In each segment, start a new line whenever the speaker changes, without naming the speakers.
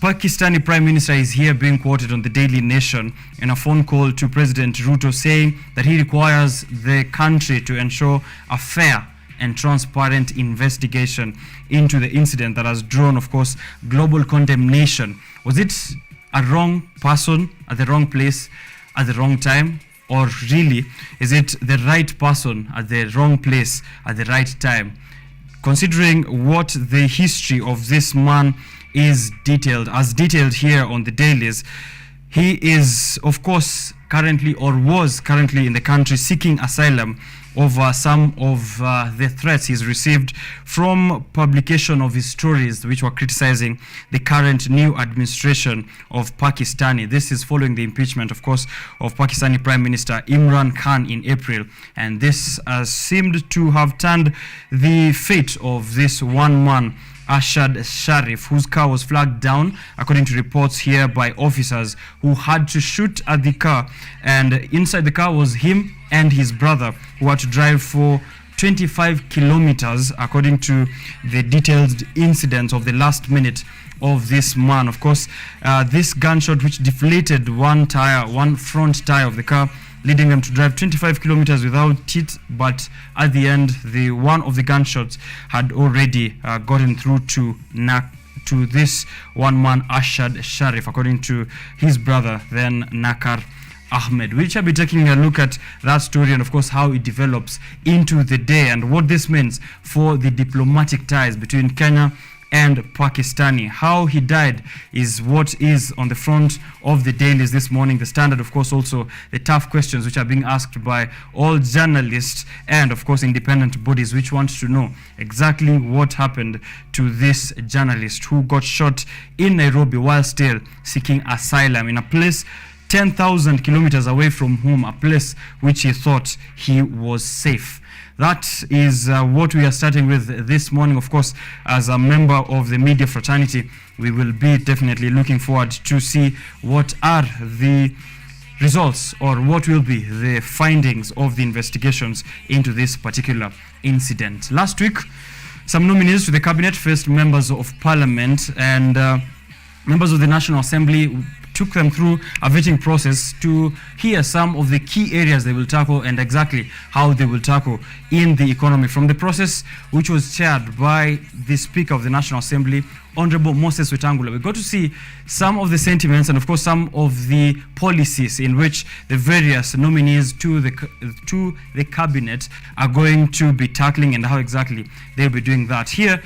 Pakistani Prime Minister is here being quoted on the Daily Nation in a phone call to President Ruto, saying that he requires the country to ensure a fair and transparent investigation into the incident that has drawn, of course, global condemnation. Was it a wrong person at the wrong place at the wrong time? Or really, is it the right person at the wrong place at the right time? Considering what the history of this man is detailed here on the dailies, he is, of course, currently or was currently in the country seeking asylum over some of the threats he's received from publication of his stories which were criticizing the current new administration of Pakistani. This is following the impeachment, of course, of Pakistani Prime Minister Imran Khan in April, and this seemed to have turned the fate of this one man, Ashad Sharif, whose car was flagged down, according to reports here, by officers who had to shoot at the car. And inside the car was him and his brother, who had to drive for 25 kilometers, according to the detailed incidents of the last minute of this man. Of course, this gunshot, which deflated one front tire of the car, leading them to drive 25 kilometers without it, but at the end, one of the gunshots had already gotten through to this one man, Ashad Sharif, according to his brother, then Nakar Ahmed. We shall be taking a look at that story and, of course, how it develops into the day and what this means for the diplomatic ties between Kenya and Pakistani. How he died is what is on the front of the dailies this morning. The Standard, of course, also the tough questions which are being asked by all journalists and, of course, independent bodies which want to know exactly what happened to this journalist who got shot in Nairobi while still seeking asylum in a place 10,000 kilometers away from home, a place which he thought he was safe. That is what we are starting with this morning. Of course, as a member of the media fraternity, we will be definitely looking forward to see what are the results or what will be the findings of the investigations into this particular incident. Last week, some nominees to the cabinet faced members of parliament and members of the National Assembly took them through a vetting process to hear some of the key areas they will tackle and exactly how they will tackle in the economy. From the process, which was chaired by the Speaker of the National Assembly, Honorable Moses Wetangula, we got to see some of the sentiments and, of course, some of the policies in which the various nominees to the cabinet are going to be tackling and how exactly they'll be doing that. Here,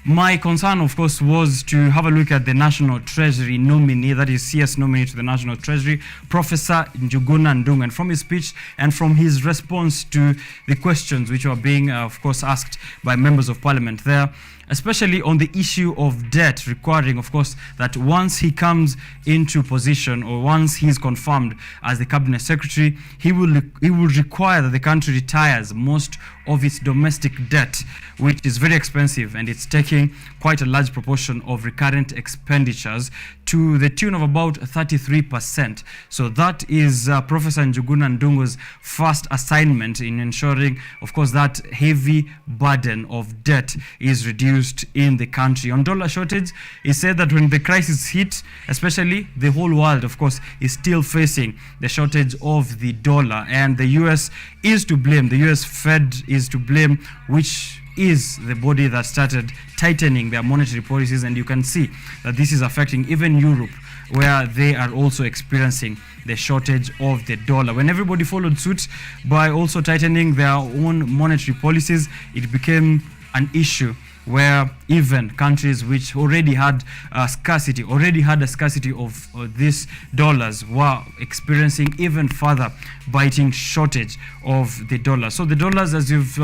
my concern, of course, was to have a look at the National Treasury nominee, that is CS nominee to the National Treasury, Professor Njuguna Ndung'u, and from his speech and from his response to the questions which were being, of course, asked by members of parliament there, especially on the issue of debt, requiring, of course, that once he comes into position or once he is confirmed as the cabinet secretary, he will require that the country retires most of its domestic debt, which is very expensive, and it's taking quite a large proportion of recurrent expenditures to the tune of about 33%. So that is Professor Njuguna Ndung'u's first assignment in ensuring, of course, that heavy burden of debt is reduced in the country. On dollar shortage, he said that when the crisis hit, especially the whole world, of course, is still facing the shortage of the dollar, and the US is to blame. The US Fed is to blame, which is the body that started tightening their monetary policies, and you can see that this is affecting even Europe, where they are also experiencing the shortage of the dollar. When everybody followed suit by also tightening their own monetary policies, it became an issue where even countries which already had a scarcity of these dollars were experiencing even further biting shortage of the dollar. So the dollars, as you've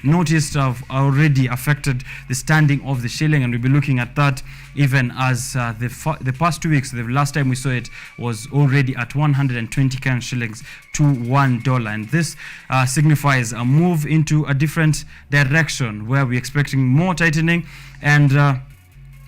noticed, have already affected the standing of the shilling, and we'll be looking at that even as the past 2 weeks. The last time we saw it was already at 120 Kenyan shillings to $1, and this signifies a move into a different direction where we're expecting more tightening and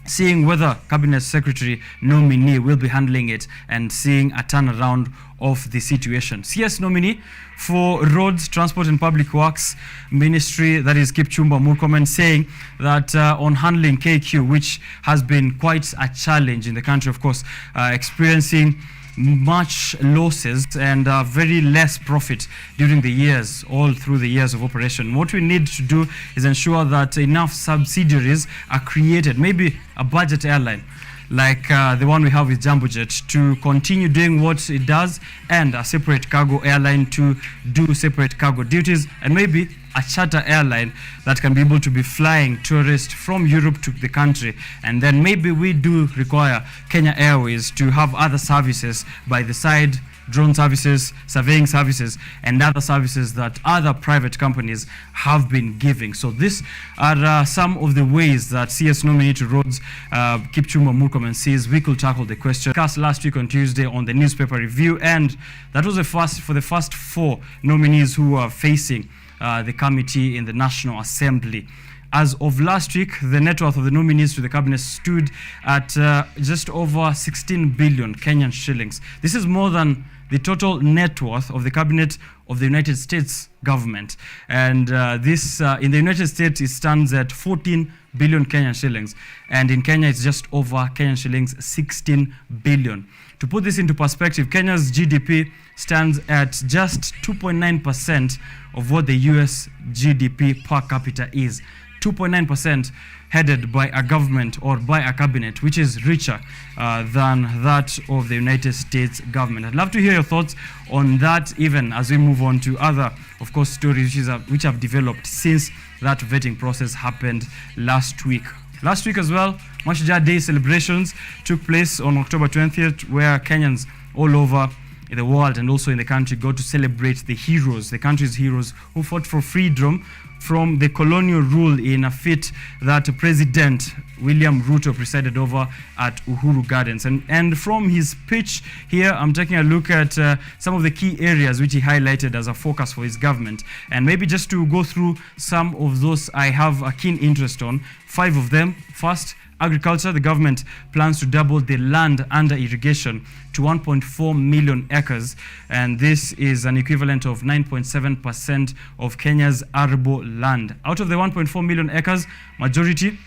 seeing whether Cabinet Secretary nominee will be handling it and seeing a turnaround of the situation. CS nominee for Roads, Transport and Public Works Ministry, that is Kipchumba Murkomen, saying that on handling KQ, which has been quite a challenge in the country, of course, experiencing much losses and very less profit during the years, all through the years of operation. What we need to do is ensure that enough subsidiaries are created, maybe a budget airline like the one we have with Jambojet, to continue doing what it does, and a separate cargo airline to do separate cargo duties, and maybe a charter airline that can be able to be flying tourists from Europe to the country. And then maybe we do require Kenya Airways to have other services by the side, drone services, surveying services, and other services that other private companies have been giving. So these are some of the ways that CS nominee to Roads, Kipchumba Murkomen, says we could tackle the question. Discussed last week on Tuesday on the newspaper review, and that was for the first 4 nominees who are facing the committee in the National Assembly. As of last week, the net worth of the nominees to the cabinet stood at just over 16 billion Kenyan shillings. This is more than the total net worth of the cabinet of the United States government. And this, in the United States, it stands at 14 billion Kenyan shillings. And in Kenya, it's just over Kenyan shillings 16 billion. To put this into perspective, Kenya's GDP stands at just 2.9% of what the US GDP per capita is. 2.9%, headed by a government or by a cabinet which is richer than that of the United States government. I'd love to hear your thoughts on that, even as we move on to other, of course, stories which have developed since that vetting process happened last week. Last week as well, Mashujaa Day celebrations took place on October 20th, where Kenyans all over in the world and also in the country got to celebrate the heroes, the country's heroes who fought for freedom from the colonial rule in a feat that President William Ruto presided over at Uhuru Gardens. And from his speech here, I'm taking a look at some of the key areas which he highlighted as a focus for his government. And maybe just to go through some of those I have a keen interest on, 5 of them. First, agriculture. The government plans to double the land under irrigation to 1.4 million acres, and this is an equivalent of 9.7% of Kenya's arable land. Out of the 1.4 million acres, majority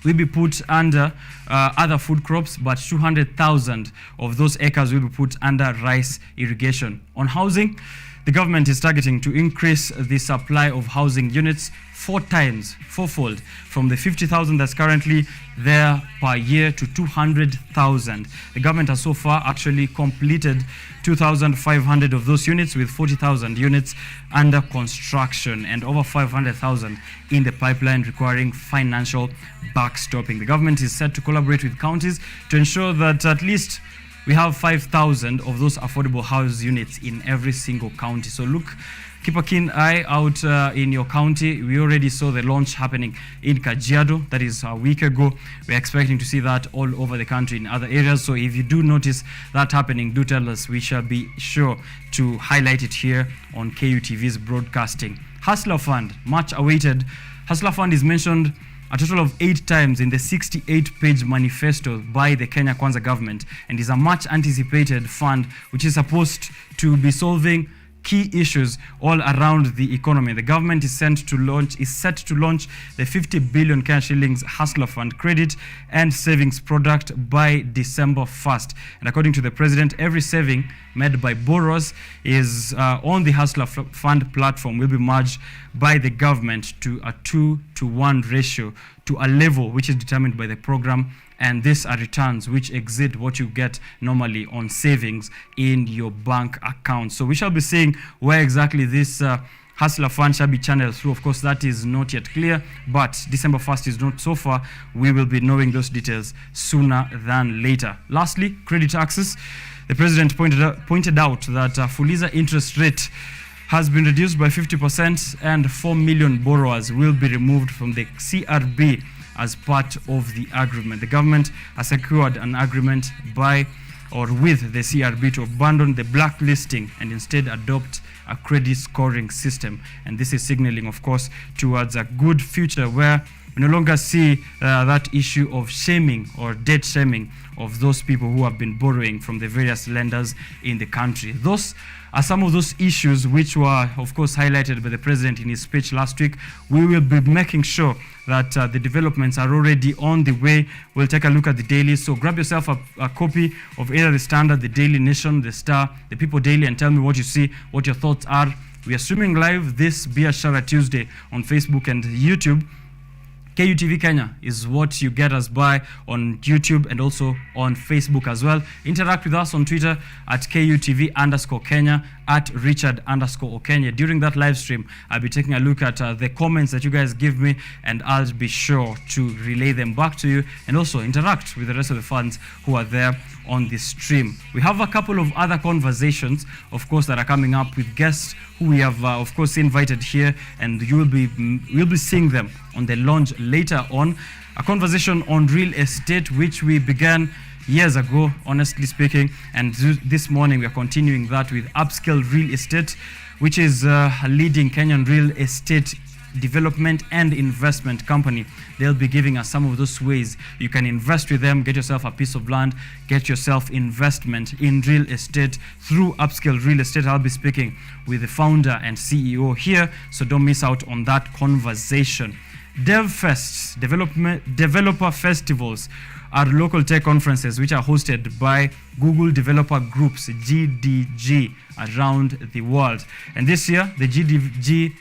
will be put under other food crops, but 200,000 of those acres will be put under rice irrigation. On housing, the government is targeting to increase the supply of housing units 4-fold, from the 50,000 that's currently there per year to 200,000. The government has so far actually completed 2,500 of those units, with 40,000 units under construction and over 500,000 in the pipeline, requiring financial backstopping. The government is set to collaborate with counties to ensure that at least we have 5,000 of those affordable house units in every single county. So look, keep a keen eye out in your county. We already saw the launch happening in Kajiado. That is a week ago. We're expecting to see that all over the country in other areas. So if you do notice that happening, do tell us. We shall be sure to highlight it here on KUTV's broadcasting. Hustler Fund, much awaited. Hustler Fund is mentioned a total of 8 times in the 68-page manifesto by the Kenya Kwanza government, and is a much anticipated fund which is supposed to be solving key issues all around the economy. The government is set to launch the 50 billion Kenya shillings Hustler Fund credit and savings product by December 1st. And according to the president, every saving made by borrowers is on the Hustler Fund platform will be merged by the government to a 2-to-1 ratio, to a level which is determined by the program, and these are returns which exceed what you get normally on savings in your bank account. So we shall be seeing where exactly this Hustler Fund shall be channeled through. Of course, that is not yet clear, but December 1st is not so far. We will be knowing those details sooner than later. Lastly, credit access. The president pointed out that Fuliza interest rate has been reduced by 50%, and 4 million borrowers will be removed from the CRB as part of the agreement. The government has secured an agreement with the CRB to abandon the blacklisting and instead adopt a credit scoring system. And this is signaling, of course, towards a good future where We no longer see that issue of shaming or debt shaming of those people who have been borrowing from the various lenders in the country. Those are some of those issues which were, of course, highlighted by the president in his speech last week. We will be making sure that the developments are already on the way. We'll take a look at the daily. So grab yourself a copy of either the Standard, the Daily Nation, the Star, the People Daily, and tell me what you see, what your thoughts are. We are streaming live this Biashara Tuesday on Facebook and YouTube. KUTV Kenya is what you get us by on YouTube and also on Facebook as well. Interact with us on Twitter at KUTV_Kenya, at Richard_OKENYE. During that live stream, I'll be taking a look at the comments that you guys give me, and I'll be sure to relay them back to you and also interact with the rest of the fans who are there on the stream. We have a couple of other conversations, of course, that are coming up with guests who we have, of course, invited here, and we'll be seeing them on the launch later on. A conversation on real estate, which we began years ago, honestly speaking, and this morning we are continuing that with Upscale Real Estate, which is a leading Kenyan real estate development and investment company. They'll be giving us some of those ways you can invest with them, get yourself a piece of land, get yourself investment in real estate through Upscale Real Estate. I'll be speaking with the founder and CEO here, so don't miss out on that conversation. DevFests, developer festivals, are local tech conferences which are hosted by Google Developer Groups, GDG, around the world. And this year, the GDG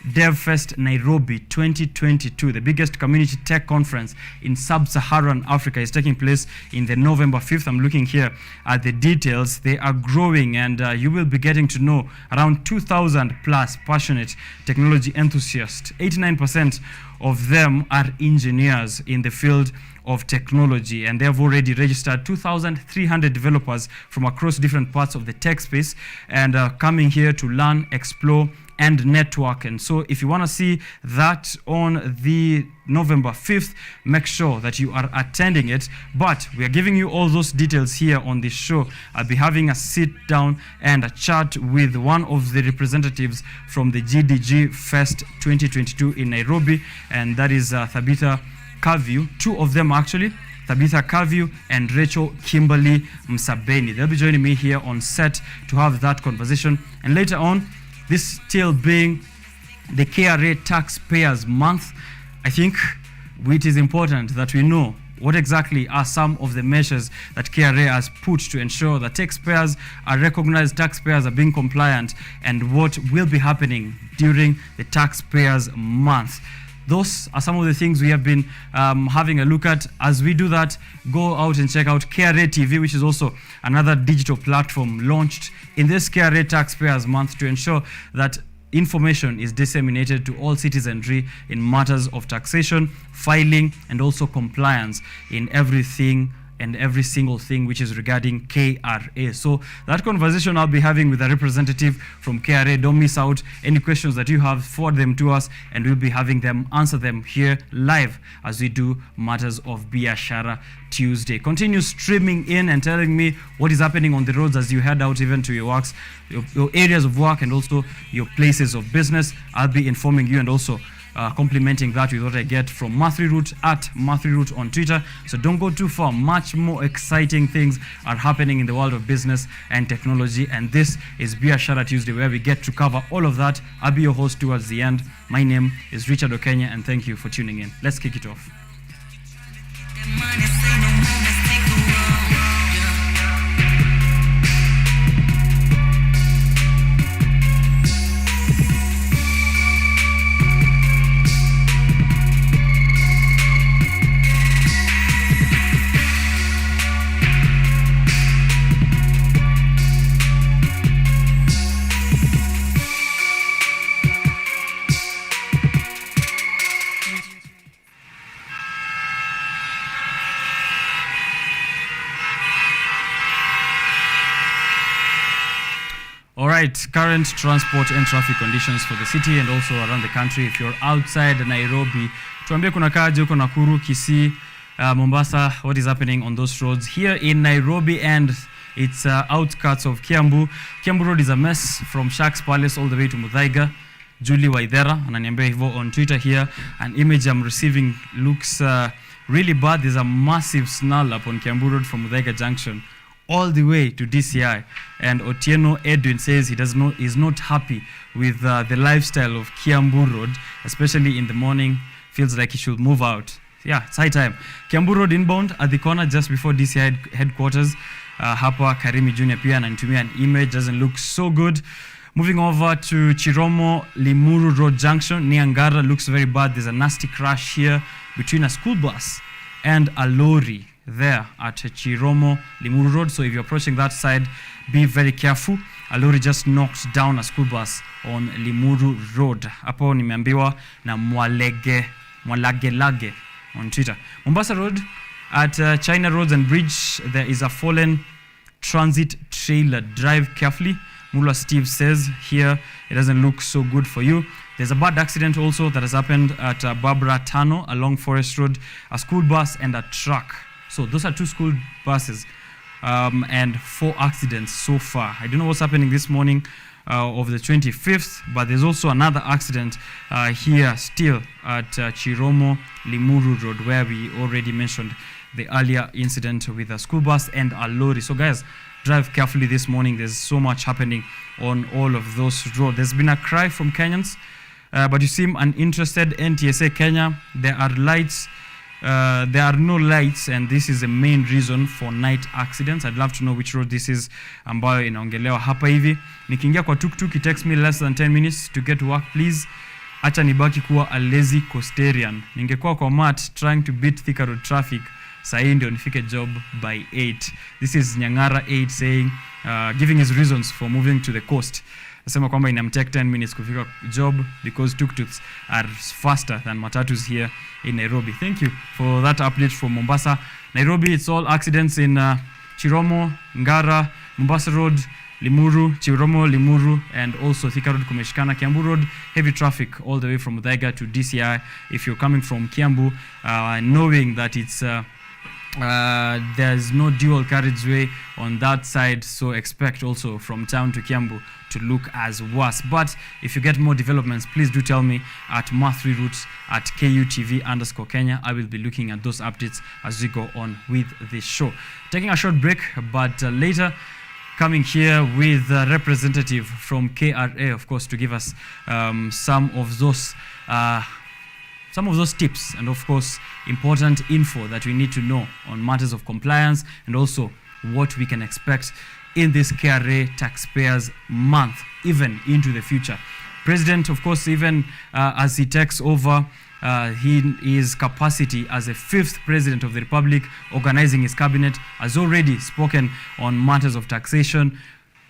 DevFest Nairobi 2022, the biggest community tech conference in sub-Saharan Africa, is taking place in the November 5th. I'm looking here at the details. They are growing, and you will be getting to know around 2,000 plus passionate technology enthusiasts. 89% of them are engineers in the field of technology, and they have already registered 2,300 developers from across different parts of the tech space, and coming here to learn, explore, and network. And so if you want to see that on the November 5th, make sure that you are attending it. But we are giving you all those details here on the show. I'll be having a sit down and a chat with one of the representatives from the GDG Fest 2022 in Nairobi, and that is Thabitha Kaviu, two of them actually, Thabitha Kaviu and Rachel Kimberly Msabeni. They'll be joining me here on set to have that conversation. And later on, this still being the KRA Taxpayers Month, I think it is important that we know what exactly are some of the measures that KRA has put to ensure that taxpayers are recognized, taxpayers are being compliant, and what will be happening during the Taxpayers Month. Those are some of the things we have been having a look at. As we do that, go out and check out KRA TV, which is also another digital platform launched in this KRA Taxpayers Month to ensure that information is disseminated to all citizenry in matters of taxation, filing, and also compliance in everything and every single thing which is regarding KRA. So that conversation I'll be having with a representative from KRA. Don't miss out. Any questions that you have, forward them to us, and we'll be having them answer them here live as we do Matters of Biashara Tuesday. Continue streaming in and telling me what is happening on the roads as you head out even to your works, your areas of work, and also your places of business. I'll be informing you and also complementing that with what I get from Mathri Root at Mathri Root on Twitter. So don't go too far. Much more exciting things are happening in the world of business and technology. And this is Biashara Tuesday, where we get to cover all of that. I'll be your host towards the end. My name is Richard OKENYE, and thank you for tuning in. Let's kick it off. All right, current transport and traffic conditions for the city and also around the country. If you're outside Nairobi, tuambie kuna kaje huko Nakuru, Kisii, Mombasa, what is happening on those roads? Here in Nairobi and its outskirts of Kiambu. Kiambu Road is a mess from Sharks Palace all the way to Muthaiga. Julie Waithera ananiambia hivyo on Twitter here. An image I'm receiving looks really bad. There's a massive snarl up on Kiambu Road from Muthaiga Junction all the way to DCI. And Otieno Edwin says he's not happy with the lifestyle of Kiambu Road, especially in the morning. Feels like he should move out. Yeah, it's high time. Kiambu Road inbound at the corner just before DCI headquarters. Hapa Karimi Junior pia ananitumia an image, doesn't look so good. Moving over to Chiromo Limuru Road Junction near Ngara, looks very bad. There's a nasty crash here between a school bus and a lorry there at Chiromo Limuru Road. So if you're approaching that side, be very careful. A lorry just knocked down a school bus on Limuru Road. Hapo nimeambiwa na Mwalagelage on Twitter. Mombasa Road at China Roads and Bridge, there is a fallen transit trailer. Drive carefully. Mula Steve says here it doesn't look so good for you. There's a bad accident also that has happened at Barbara Tano along Forest Road. A school bus and a truck. So those are 2 school buses and 4 accidents so far. I don't know what's happening this morning of the 25th, but there's also another accident here still at Chiromo Limuru Road, where we already mentioned the earlier incident with a school bus and a lorry. So guys, drive carefully this morning. There's so much happening on all of those roads. There's been a cry from Kenyans, but you seem uninterested. NTSA Kenya, there are lights. There are no lights, and this is the main reason for night accidents. I'd love to know which road this is ambayo inaongelewa hapa hivi. Nikiingia kwa tuk-tuk, it takes me less than 10 minutes to get to work. Please, acha nibaki kuwa a lazy coastarian. Ningekuwa kwa mat trying to beat Thika Road traffic, sahi ndio nifike job by 8. This is Nyangara 8 saying, giving his reasons for moving to the coast. Nasema kwamba inamtake 10 minutes kufika job because tuk-tuks are faster than matatus here in Nairobi. Thank you for that update from Mombasa. Nairobi, it's all accidents in Chiromo, Ngara, Mombasa Road, Limuru, Chiromo, Limuru, and also Thika Road, Kumeshikana, Kiambu Road. Heavy traffic all the way from Muthaiga to DCI. If you're coming from Kiambu, knowing that it's there's no dual carriageway on that side, so expect also from town to Kiambu to look as worse. But if you get more developments, please do tell me at Mathri Routes at KUTV_Kenya. I will be looking at those updates as we go on with this show. Taking a short break, but later coming here with a representative from KRA, of course, to give us some of those tips and, of course, important info that we need to know on matters of compliance and also what we can expect in this KRA Taxpayers Month, even into the future. President, of course, even as he takes over his capacity as the 5th President of the Republic, organizing his cabinet, has already spoken on matters of taxation,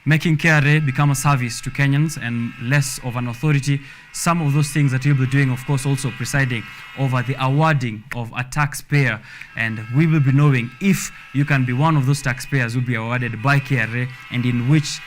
making KRA become a service to Kenyans and less of an authority. Some of those things that he'll be doing, of course, also presiding over the awarding of a taxpayer. And we will be knowing if you can be one of those taxpayers who will be awarded by KRA, and in which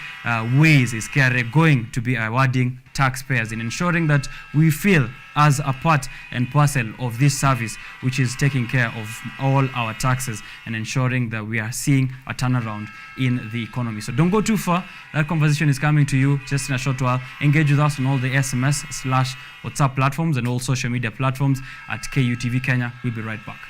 ways is KRA going to be awarding taxpayers in ensuring that we feel as a part and parcel of this service, which is taking care of all our taxes and ensuring that we are seeing a turnaround in the economy. So don't go too far. That conversation is coming to you just in a short while. Engage with us on all the SMS/WhatsApp platforms and all social media platforms at KUTV Kenya. We'll be right back.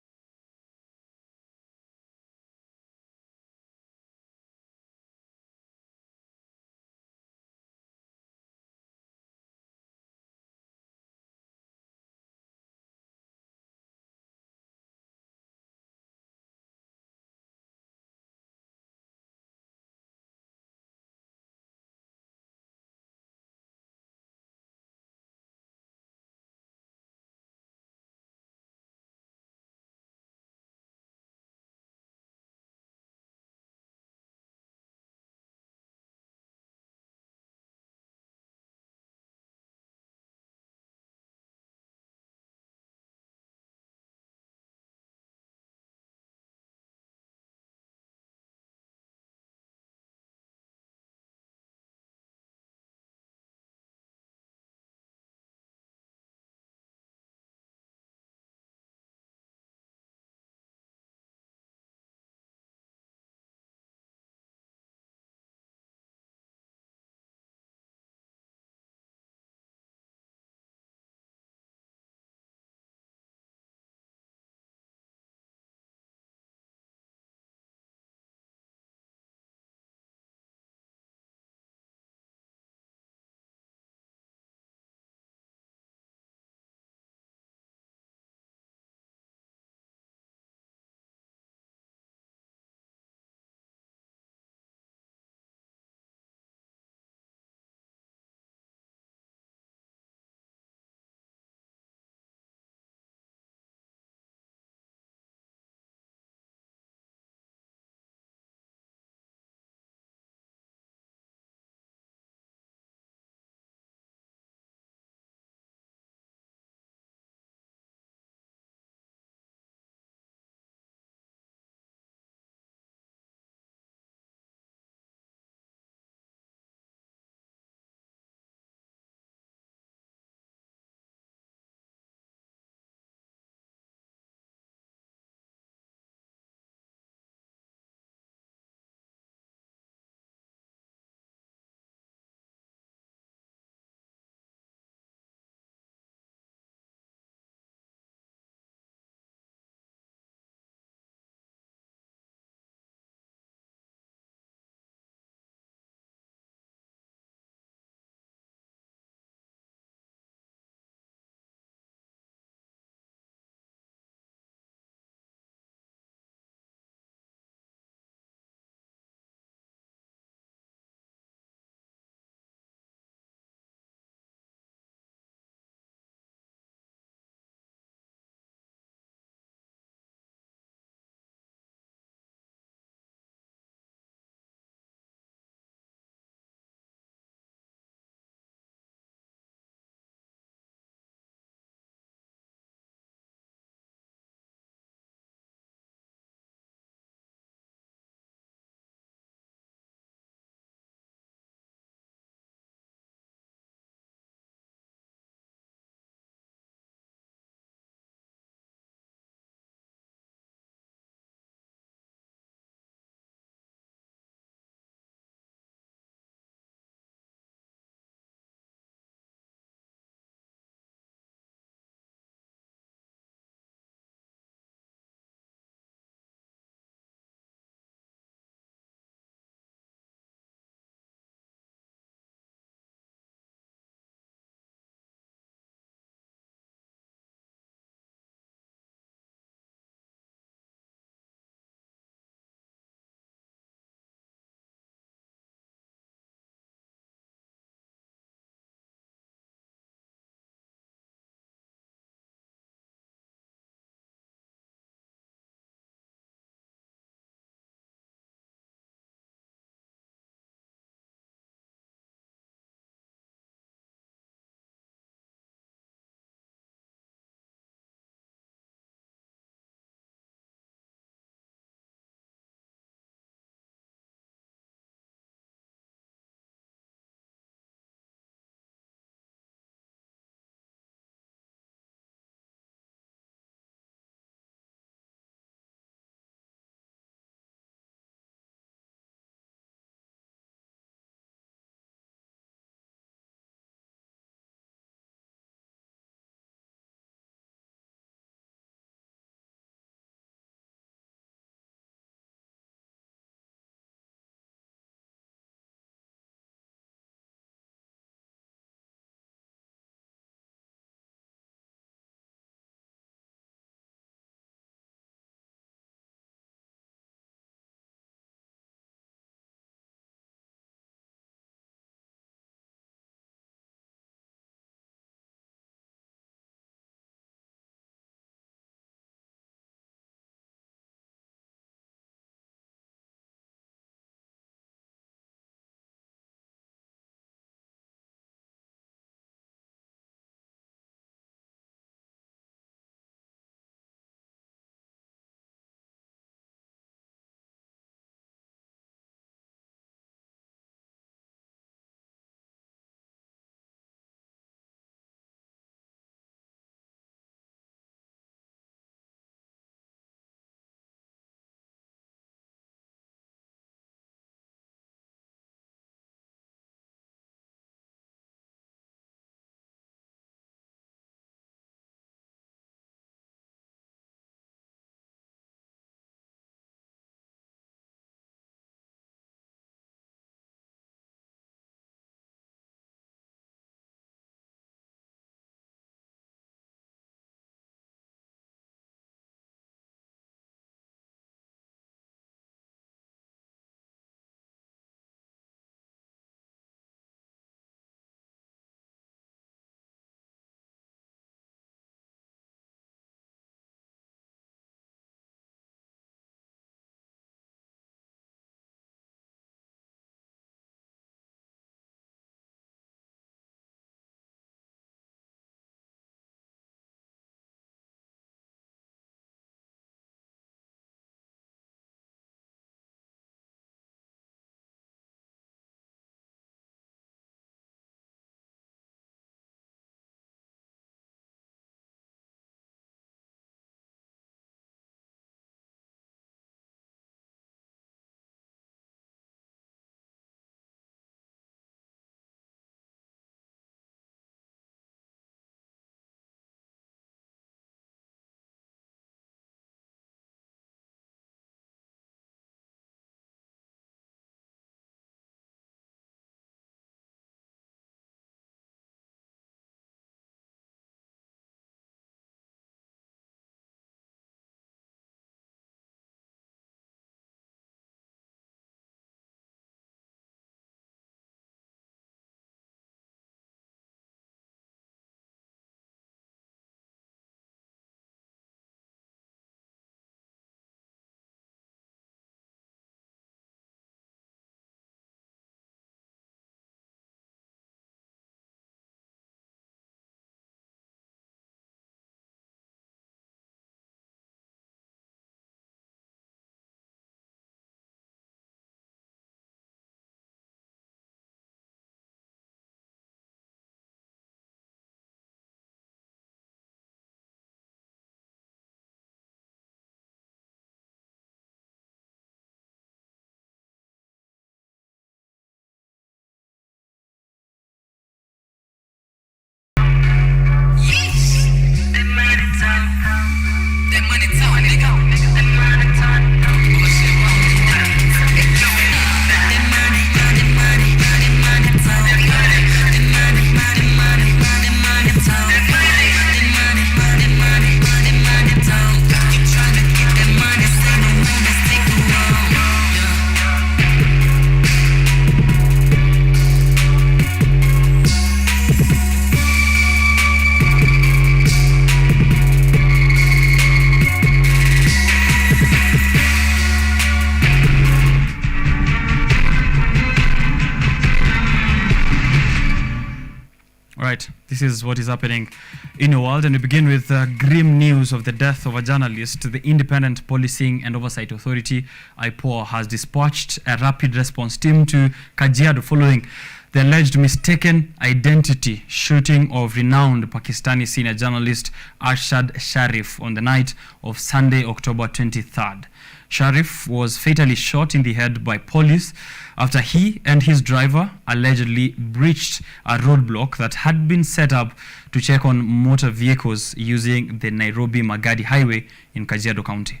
Right, this is what is happening in the world, and we begin with grim news of the death of a journalist. The Independent Policing and Oversight Authority, IPOA, has dispatched a rapid response team to Kajiado following the alleged mistaken identity shooting of renowned Pakistani senior journalist Arshad Sharif on the night of Sunday, October 23rd. Sharif was fatally shot in the head by police after he and his driver allegedly breached a roadblock that had been set up to check on motor vehicles using the Nairobi-Magadi highway in Kajiado County.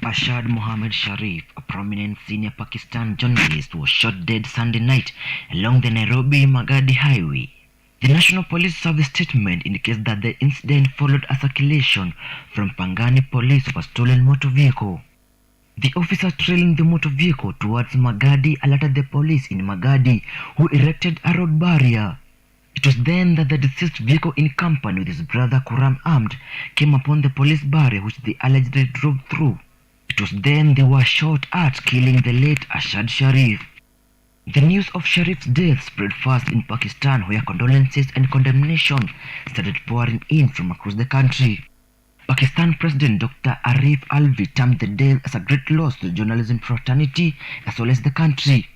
Arshad Mohammed Sharif, a prominent senior Pakistan journalist, was shot dead Sunday night along the Nairobi-Magadi highway. The National Police Service statement indicates that the incident followed a circulation from Pangani police of a stolen motor vehicle. The officer trailing the motor vehicle towards Magadi alerted the police in Magadi, who erected a road barrier. It was then that the deceased vehicle, in company with his brother Kuram armed, came upon the police barrier which they allegedly drove through. It was then they were shot at, killing the late Arshad Sharif. The news of Sharif's death spread fast in Pakistan, where condolences and condemnation started pouring in from across the country. Pakistan President Dr. Arif Alvi termed the death as a great loss to the journalism fraternity as well as the country.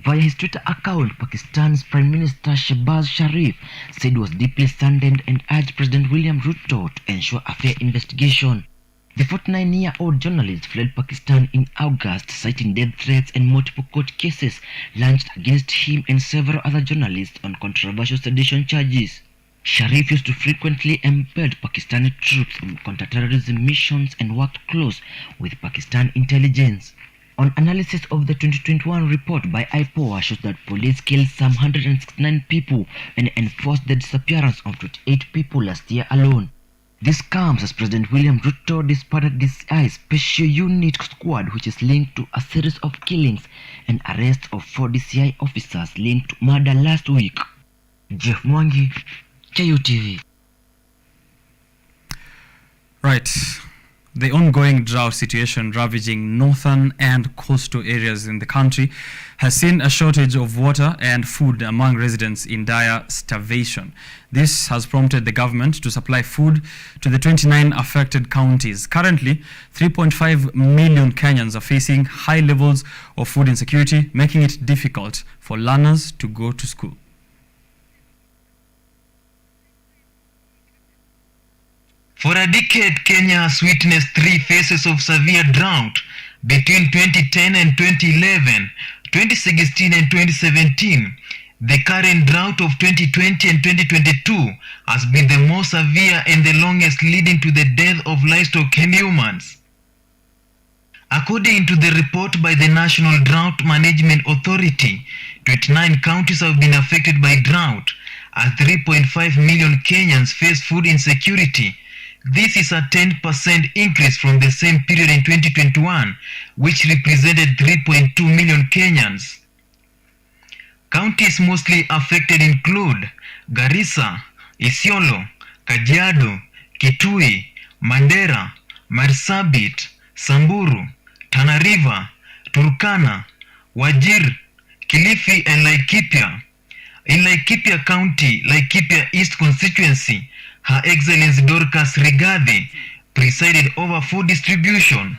Via his Twitter account, Pakistan's Prime Minister Shehbaz Sharif said he was deeply saddened and urged President William Ruto to ensure a fair investigation. The 49-year-old journalist fled Pakistan in August, citing death threats and multiple court cases launched against him and several other journalists on controversial sedition charges. Sharif used to frequently embed Pakistani troops on counter-terrorism missions and worked close with Pakistan intelligence. An analysis of the 2021 report by IPOA shows that police killed some 169 people and enforced the disappearance of 28 people last year alone. This comes as President William Ruto disbanded this special unit squad, which is linked to a series of killings and arrests of 4 DCI officers linked to murder last week. Jeff Mwangi, KUTV.
Right. The ongoing drought situation ravaging northern and coastal areas in the country has seen a shortage of water and food among residents in dire starvation. This has prompted the government to supply food to the 29 affected counties. Currently, 3.5 million Kenyans are facing high levels of food insecurity, making it difficult for learners to go to school.
For a decade, Kenya has witnessed 3 phases of severe drought between 2010 and 2011, 2016 and 2017. The current drought of 2020 and 2022 has been the most severe and the longest, leading to the death of livestock and humans. According to the report by the National Drought Management Authority, 29 counties have been affected by drought, as 3.5 million Kenyans face food insecurity. This is a 10% increase from the same period in 2021, which represented 3.2 million Kenyans. Counties mostly affected include Garissa, Isiolo, Kajiado, Kitui, Mandera, Marsabit, Samburu, Tana River, Turkana, Wajir, Kilifi and Laikipia. In Laikipia County, Laikipia East constituency, Her Excellency Dorcas Rigathi presided over food distribution.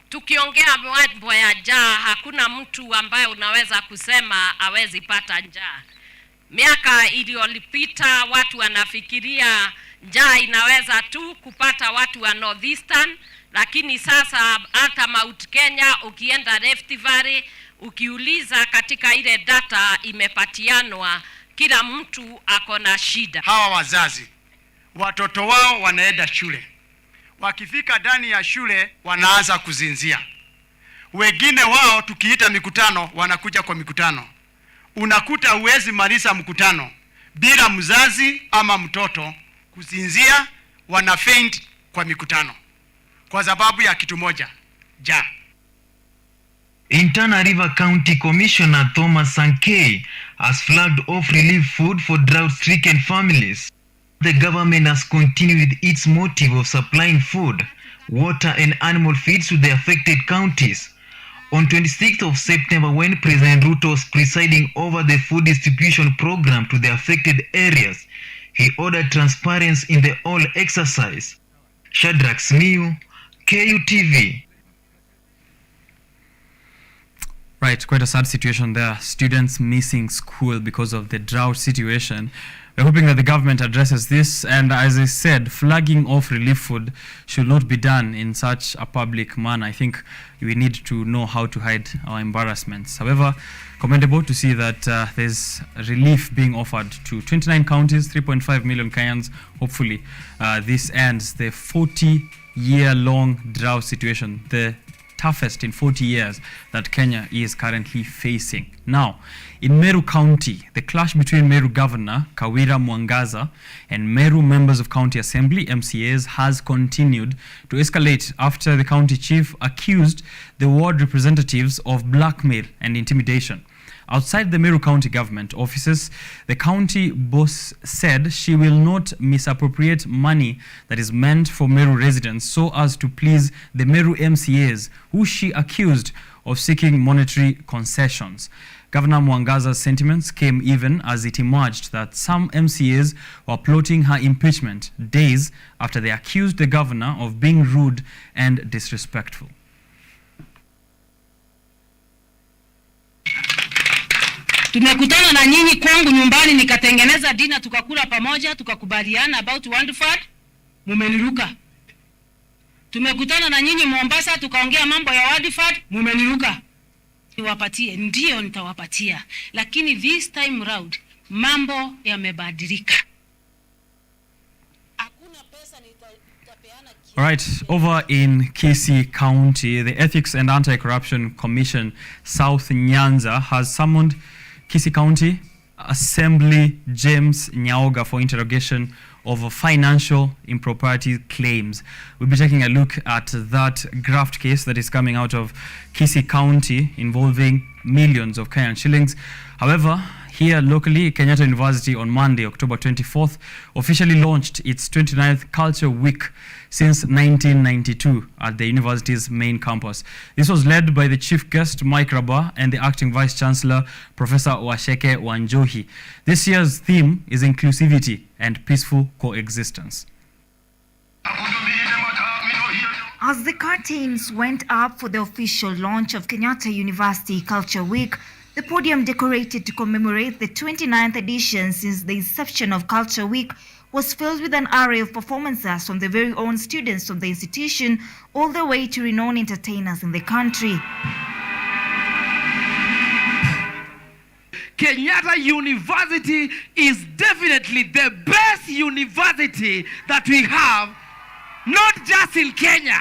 Tukiongea mambo ya njaa, hakuna mtu ambaye unaweza kusema hawezi pata njaa. Miaka iliyopita watu wanafikiria njaa inaweza tu kupata watu wa Northeastern, lakini sasa hata Mount Kenya, ukienda Rift Valley, ukiuliza katika ile data imepatianwa, kila mtu akona shida.
Hawa wazazi, watoto wao wanaenda shule. Wakifika ndani ya shule wanaanza kuzinzia. Wengine wao tukiita mikutano wanakuja kwa mikutano. Unakuta uwezi maliza mkutano bila mzazi ama mtoto kuzinzia, wana faint kwa mikutano kwa sababu ya kitu moja, njaa.
In Tana River County, Commissioner Thomas Sankey has flagged off relief food for drought-stricken families. The government has continued with its motive of supplying food, water and animal feeds to the affected counties. On 26th of September, when President Ruto was presiding over the food distribution program to the affected areas, he ordered transparency in the whole exercise. Shadrach Smiu, KUTV.
Right, quite a sad situation there. Students missing school because of the drought situation. We're hoping that the government addresses this, and as I said, flagging off relief food should not be done in such a public manner. I think we need to know how to hide our embarrassments. However, commendable to see that there's relief being offered to 29 counties, 3.5 million Kenyans. Hopefully, this ends the 40-year-long drought situation, the toughest in 40 years that Kenya is currently facing. Now, in Meru County, the clash between Meru Governor Kawira Mwangaza and Meru members of County Assembly, MCAs, has continued to escalate after the county chief accused the ward representatives of blackmail and intimidation. Outside the Meru County government offices, the county boss said she will not misappropriate money that is meant for Meru residents so as to please the Meru MCAs, who she accused of seeking monetary concessions. Governor Mwangaza's sentiments came even as it emerged that some MCAs were plotting her impeachment days after they accused the governor of being rude and disrespectful.
Tumekutana na nyinyi kwangu nyumbani, nikatengeneza dina, tukakula pamoja, tukakubaliana about Wandford, mumeniruka. Tumekutana na nyinyi Mombasa, tukaongea mambo ya Wandford, mumeniruka. Niwapatie, ndio nitawapatia, lakini this time round mambo yamebadilika.
All right, over in Kisii County, the Ethics and Anti-Corruption Commission South Nyanza has summoned Kisii County Assembly James Nyaoga for interrogation over financial impropriety claims. We'll be taking a look at that graft case that is coming out of Kisii County involving millions of Kenyan shillings. However, here locally, Kenyatta University on Monday, October 24th, officially launched its 29th Culture Week since 1992 at the university's main campus. This was led by the chief guest, Mike Rabah, and the acting vice chancellor, Professor Washeke Wanjohi. This year's theme is inclusivity and peaceful coexistence.
As the curtains went up for the official launch of Kenyatta University Culture Week, the podium decorated to commemorate the 29th edition since the inception of Culture Week was filled with an array of performances from the very own students of the institution all the way to renowned entertainers in the country.
Kenyatta University is definitely the best university that we have, not just in Kenya,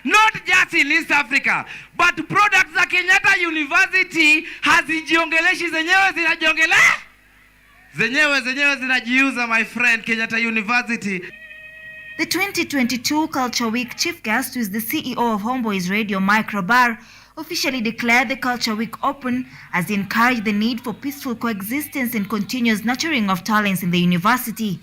not just in East Africa, but products za Kenyatta University hazijiongeleshi, zenyewe zinajiongelea, zenyewe zinajiuza, my friend. Kenyatta University.
The 2022 Culture Week chief guest, who is the CEO of Homeboys Radio, Mike Rabah, officially declared the Culture Week open as he encouraged the need for peaceful coexistence and continuous nurturing of talents in the university.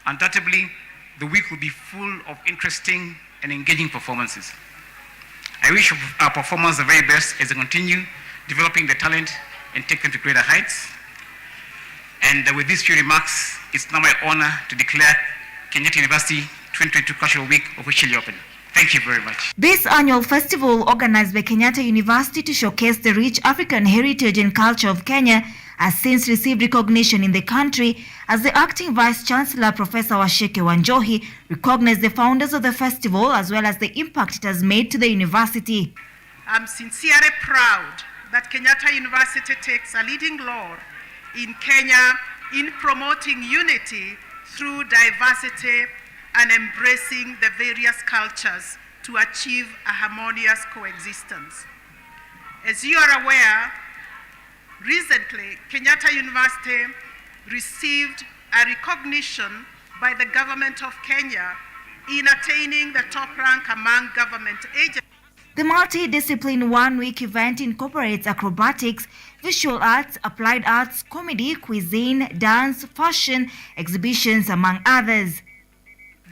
Undoubtedly, the week will be full of interesting and engaging performances. I wish our performers the very best as they continue developing their talent and take them to greater heights. And with these few remarks, it's now my honor to declare Kenyatta University 2022 Cultural Week officially open. Thank you very much.
This annual festival, organized by Kenyatta University to showcase the rich African heritage and culture of Kenya, has since received recognition in the country as the acting vice chancellor, Professor Washeke Wanjohi, recognized the founders of the festival as well as the impact it has made to the university.
I'm sincerely proud that Kenyatta University takes a leading role in Kenya in promoting unity through diversity and embracing the various cultures to achieve a harmonious coexistence. As you are aware, recently, Kenyatta University received a recognition by the government of Kenya in attaining the top rank among government agencies.
The multidisciplinary one-week event incorporates acrobatics, visual arts, applied arts, comedy, cuisine, dance, fashion, exhibitions, among others.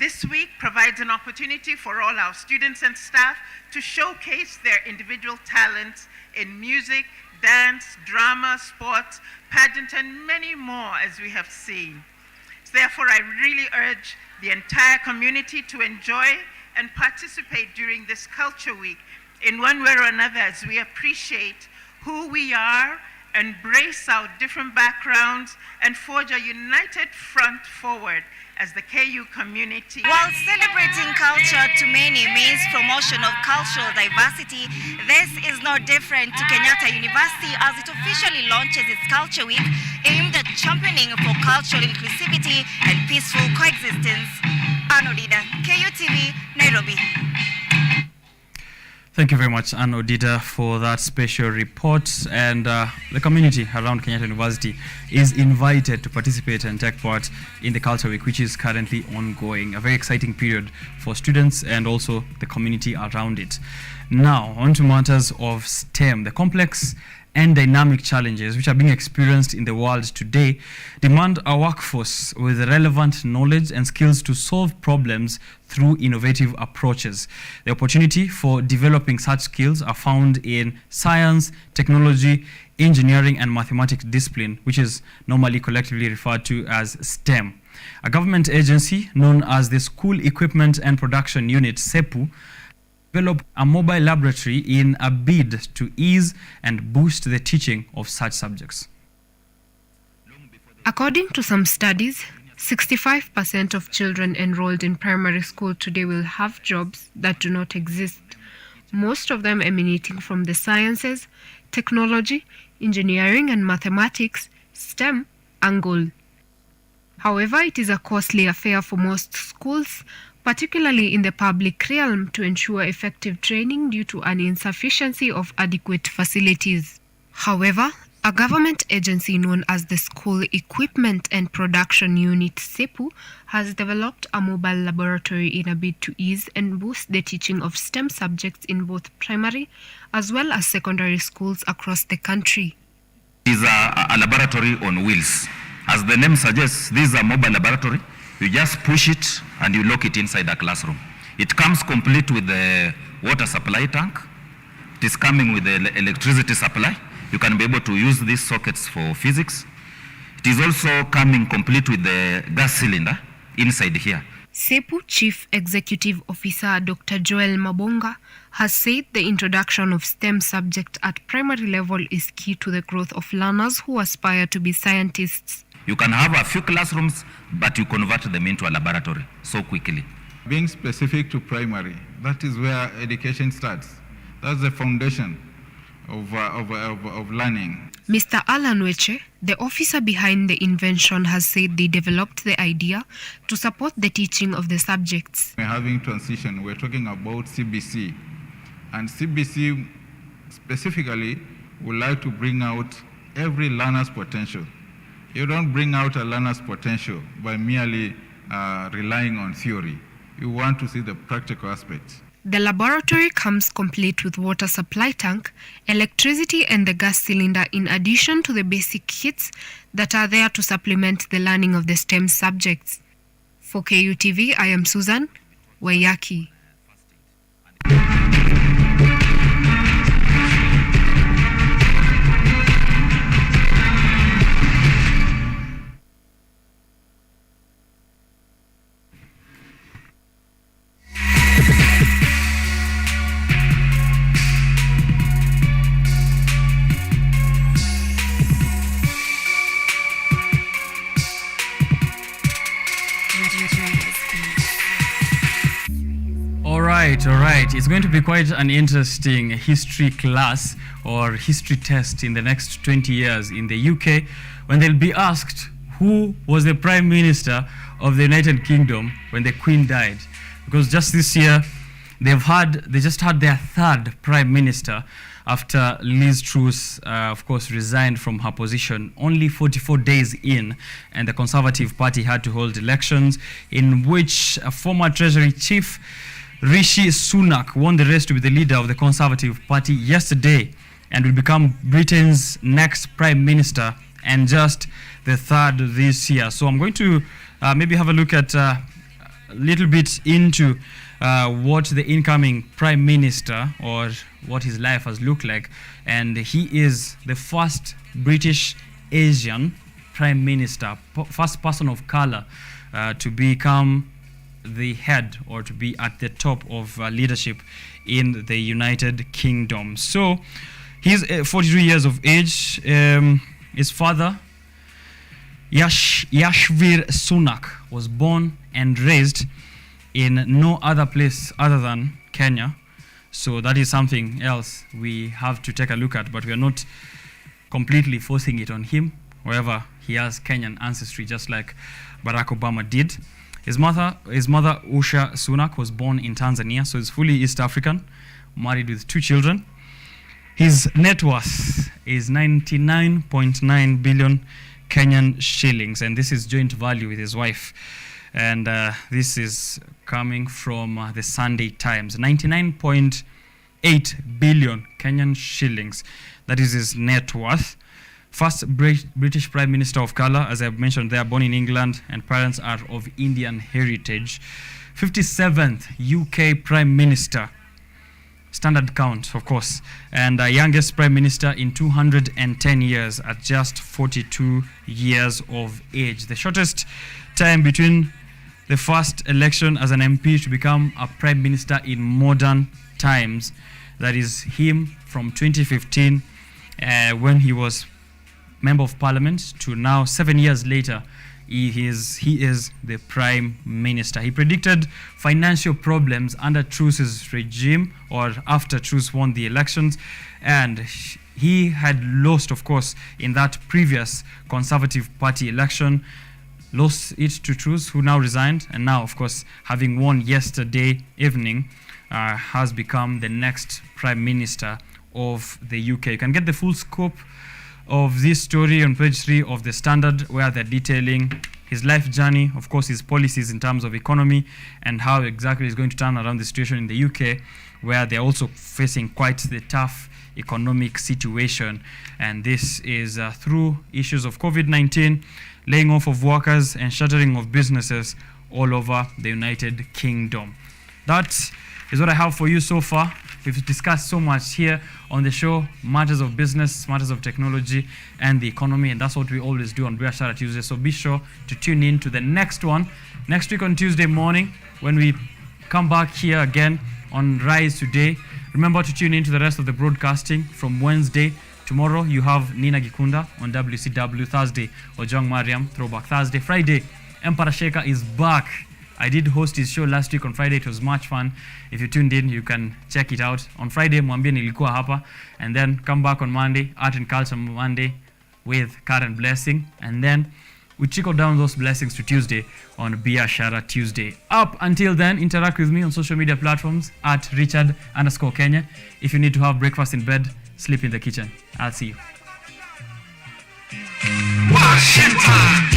This week provides an opportunity for all our students and staff to showcase their individual talents in music, dance, drama, sports, pageant, and many more, as we have seen. Therefore, I really urge the entire community to enjoy and participate during this Culture Week in one way or another, as we appreciate who we are, embrace our different backgrounds, and forge a united front forward as the KU community.
While celebrating culture to many means promotion of cultural diversity, this is no different to Kenyatta University as it officially launches its Culture Week aimed at championing for cultural inclusivity and peaceful coexistence. Anodida, KU TV, Nairobi.
Thank you very much, Anne Odida, for that special report. And the community around Kenyatta University is invited to participate and take part in the Culture Week, which is currently ongoing. A very exciting period for students and also the community around it. Now, on to matters of STEM. The complex and dynamic challenges which are being experienced in the world today demand a workforce with relevant knowledge and skills to solve problems through innovative approaches. The opportunity for developing such skills are found in science, technology, engineering, and mathematics discipline, which is normally collectively referred to as STEM. A government agency known as the School Equipment and Production Unit, SEPU, developed a mobile laboratory in a bid to ease and boost the teaching of such subjects.
According to some studies, 65% of children enrolled in primary school today will have jobs that do not exist, most of them emanating from the sciences, technology, engineering, and mathematics (STEM) angle. However, it is a costly affair for most schools, particularly in the public realm, to ensure effective training due to an insufficiency of adequate facilities. However, a government agency known as the School Equipment and Production Unit, SEPU, has developed a mobile laboratory in a bid to ease and boost the teaching of STEM subjects in both primary as well as secondary schools across the country.
It is a laboratory on wheels. As the name suggests, this is a mobile laboratory. You just push it and you lock it inside a classroom. It comes complete with the water supply tank. It is coming with the electricity supply. You can be able to use these sockets for physics. It is also coming complete with the gas cylinder inside here.
SEPU Chief Executive Officer Dr. Joel Mabonga has said the introduction of STEM subject at primary level is key to the growth of learners who aspire to be scientists.
You can have a few classrooms, but you convert them into a laboratory so quickly.
Being specific to primary, that is where education starts. That's the foundation of learning.
Mr. Alan Weche, the officer behind the invention, has said they developed the idea to support the teaching of the subjects.
We're having transition. We're talking about CBC. And CBC specifically would like to bring out every learner's potential. You don't bring out a learner's potential by merely relying on theory. You want to see the practical aspects.
The laboratory comes complete with water supply tank, electricity, and the gas cylinder, in addition to the basic kits that are there to supplement the learning of the STEM subjects. For KUTV, I am Susan Wayaki.
All right. It's going to be quite an interesting history class or history test in the next 20 years in the UK when they'll be asked who was the Prime Minister of the United Kingdom when the Queen died. Because just this year, they just had their third Prime Minister after Liz Truss, of course, resigned from her position only 44 days in, and the Conservative Party had to hold elections in which a former Treasury Chief, Rishi Sunak, won the race to be the leader of the Conservative Party yesterday and will become Britain's next Prime Minister and just the third this year. So I'm going to maybe have a look at little bit into what the incoming prime minister or what his life has looked like, and he is the first British Asian prime minister, first person of color to become the head or to be at the top of leadership in the United Kingdom. So he's 42 years of age. His father, Yashvir Sunak, was born and raised in no other place other than Kenya. So that is something else we have to take a look at, but we are not completely forcing it on him. However, he has Kenyan ancestry, just like Barack Obama did. His mother, Usha Sunak, was born in Tanzania, so he's fully East African, married with 2 children. His net worth is 99.9 billion Kenyan shillings, and this is joint value with his wife. And this is coming from the Sunday Times. 99.8 billion Kenyan shillings. That is his net worth. First British Prime Minister of color, as I've mentioned, they are born in England and parents are of Indian heritage. 57th UK Prime Minister, standard count, of course, and youngest Prime Minister in 210 years at just 42 years of age. The shortest time between the first election as an MP to become a Prime Minister in modern times. That is him from 2015 when he was Member of Parliament to now 7 years later he is the Prime Minister. He predicted financial problems under Truss's regime or after Truss won the elections, and he had lost, of course, in that previous Conservative Party election, lost it to Truss, who now resigned, and now, of course, having won yesterday evening, has become the next Prime Minister of the UK. You can get the full scope of this story on page 3 of the Standard, where they're detailing his life journey, of course his policies in terms of economy, and how exactly he's going to turn around the situation in the UK, where they're also facing quite the tough economic situation. And this is through issues of COVID-19, laying off of workers and shuttering of businesses all over the United Kingdom. That is what I have for you so far. We've discussed so much here on the show, matters of business, matters of technology, and the economy, and that's what we always do on Biashara Tuesday. So be sure to tune in to the next one, next week on Tuesday morning, when we come back here again on Rise Today. Remember to tune in to the rest of the broadcasting from Wednesday. Tomorrow you have Nina Gikunda on WCW. Thursday, Ojong Mariam, Throwback Thursday. Friday, Emperor Sheikha is back. I did host his show last week on Friday. It was much fun. If you tuned in, you can check it out. On Friday, mwambie nilikuwa hapa. And then come back on Monday, Art and Culture Monday with Karen Blessing. And then we trickle down those blessings to Tuesday on Biashara Tuesday. Up until then, interact with me on social media platforms at Richard_Kenye. If you need to have breakfast in bed, sleep in the kitchen. I'll see you. Washington.